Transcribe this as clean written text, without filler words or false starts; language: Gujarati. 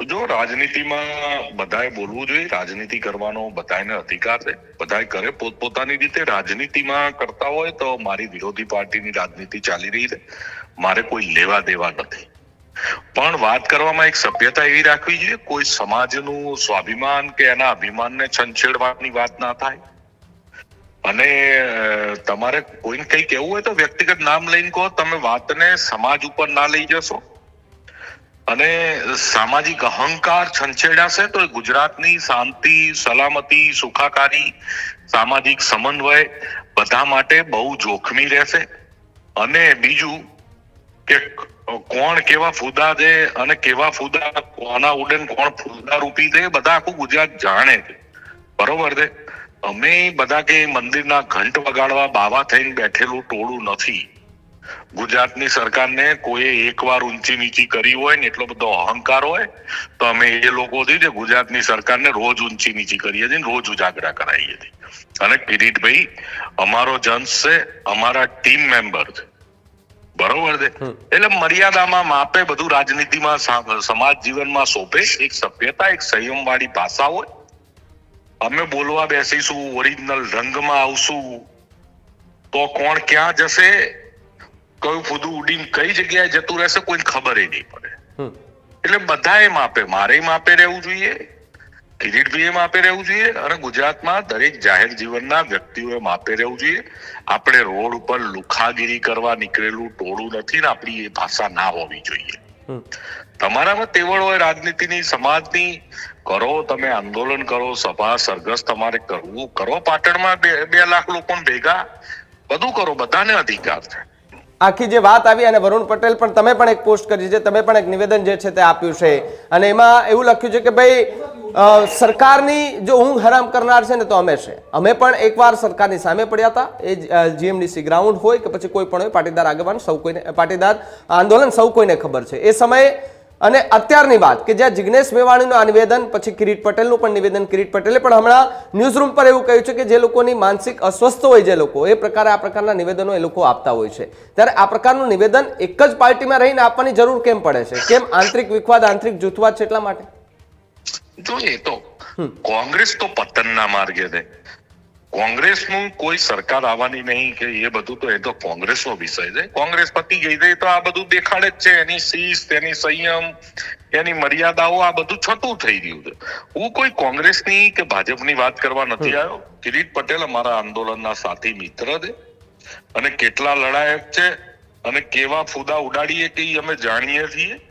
જો રાજનીતિમાં બધાએ બોલવું જોઈએ, રાજનીતિ કરવાનો બધાને અધિકાર છે, બધાએ કરે પોતપોતાની રીતે. રાજનીતિમાં કરતા હોય તો મારી વિરોધી પાર્ટીની રાજનીતિ ચાલી રહી છે, મારે કોઈ લેવા દેવા નથી. પણ વાત કરવામાં એક સભ્યતા એવી રાખવી જોઈએ, કોઈ સમાજનું સ્વાભિમાન કે એના અભિમાનને છંછેડવાની વાત ના થાય. અને તમારે કોઈને કઈ કહેવું હોય તો વ્યક્તિગત નામ લઈને કહો, તમે વાતને સમાજ ઉપર ના લઈ જશો. અને સામાજિક અહંકાર છંછેડાશે તો ગુજરાતની શાંતિ, સલામતી, સુખાકારી, સામાજિક સમન્વય બધા માટે બહુ જોખમી રહેશે. અને બીજું કે કોણ કેવા ફૂદા છે અને કેવા ફૂદા કોના ઉડે કોણ ફૂદા રૂપી છે, બધા આખું ગુજરાત જાણે છે. બરોબર છે. અમે બધા કે મંદિરના ઘંટ વગાડવા બાવા થઈને બેઠેલું ટોળું નથી. ગુજરાતની સરકારને કોઈ એકવાર ઊંચી નીચી કરી હોય ને એટલો બધો અહંકાર હોય તો અમે એ લોકોથી જે ગુજરાતની સરકારને રોજ ઊંચી નીચી કરીએ છીએ, રોજ ઉજાગરા કરાવીએ છીએ. અને કિરીટભાઈ અમારો જન્સ છે, અમારા ટીમ મેમ્બર છે. બરોબર છે. એટલે મર્યાદામાં માપે બધું રાજનીતિમાં સમાજ જીવનમાં સોંપે. એક સભ્યતા, એક સંયમ વાળી ભાષા હોય. અમે બોલવા બેસીશું, ઓરિજિનલ રંગમાં આવશું તો કોણ ક્યાં જશે, કયું ફૂદું ઉડીને કઈ જગ્યાએ જતું રહેશે કોઈને ખબર નહીં પડે. એટલે બધાએ માપે, મારે માપે રહેવું જોઈએ, કિરીટભાઈએ માપે રહેવું જોઈએ, અને ગુજરાતમાં દરેક જાહેર જીવનના વ્યક્તિઓએ માપે રહેવું જોઈએ. આપણે રોડ ઉપર લુખાગીરી કરવા નીકળેલું ટોળું નથી ને આપણી એ ભાષા ના હોવી જોઈએ. તમારામાં તેવડ હોય રાજનીતિની, સમાજની, કરો, તમે આંદોલન કરો, સભા સરઘસ તમારે કરવું કરો. પાટણમાં 2 લાખ લોકો ભેગા બધું કરો, બધાને અધિકાર છે. આખી જે વાત આવી, અને વરુણ પટેલ પણ, તમે પણ એક પોસ્ટ કરી છે, તમે પણ એક નિવેદન જે છે તે આપ્યું છે, અને એમાં એવું લખ્યું છે કે ભાઈ સરકારની જો ઊંઘ હરામ કરનાર છે ને તો અમે છે. અમે પણ એકવાર સરકારની સામે પડ્યા હતા. એ જીએમડીસી ગ્રાઉન્ડ હોય કે પછી કોઈ પણ હોય, પાટીદાર આગેવાન સૌ કોઈને, પાટીદાર આંદોલન સૌ કોઈને ખબર છે એ સમયે. અને અત્યારની વાત કે જ્યાં જિગ્નેશ મેવાણીનું આ નિવેદન, પછી કિરીટ પટેલનું પણ નિવેદન, કિરીટ પટેલે પણ હમણાં ન્યૂઝરૂમ પર એવું કહ્યું છે કે જે લોકોની માનસિક અસ્વસ્થ હોય, જે લોકો એ પ્રકારે આ પ્રકારના નિવેદનો એ લોકો આપતા હોય છે, ત્યારે આ પ્રકારનું નિવેદન એક જ પાર્ટીમાં રહીને આપવાની જરૂર કેમ પડે છે? કેમ આંતરિક વિખવાદ, આંતરિક જૂથવાદ છે એટલા માટે? જો એ તો કોંગ્રેસ તો પતનના માર્ગે છે. કોંગ્રેસનું કોઈ સરકાર આવવાની નહીં કે એ બધું તો એ તો કોંગ્રેસનો વિષય છે. કોંગ્રેસ પતી ગઈ છે તો આ બધું દેખાડે જ છે. એની શિસ્ત, એની સંયમ, એની મર્યાદાઓ, આ બધું છતું થઈ રહ્યું છે. હું કોઈ કોંગ્રેસની કે ભાજપની વાત કરવા નથી આવ્યો. કિરીટ પટેલ અમારા આંદોલનના સાથી મિત્ર છે, અને કેટલા લડાયક છે અને કેવા ફૂદા ઉડાડીએ કે અમે જાણીએ છીએ.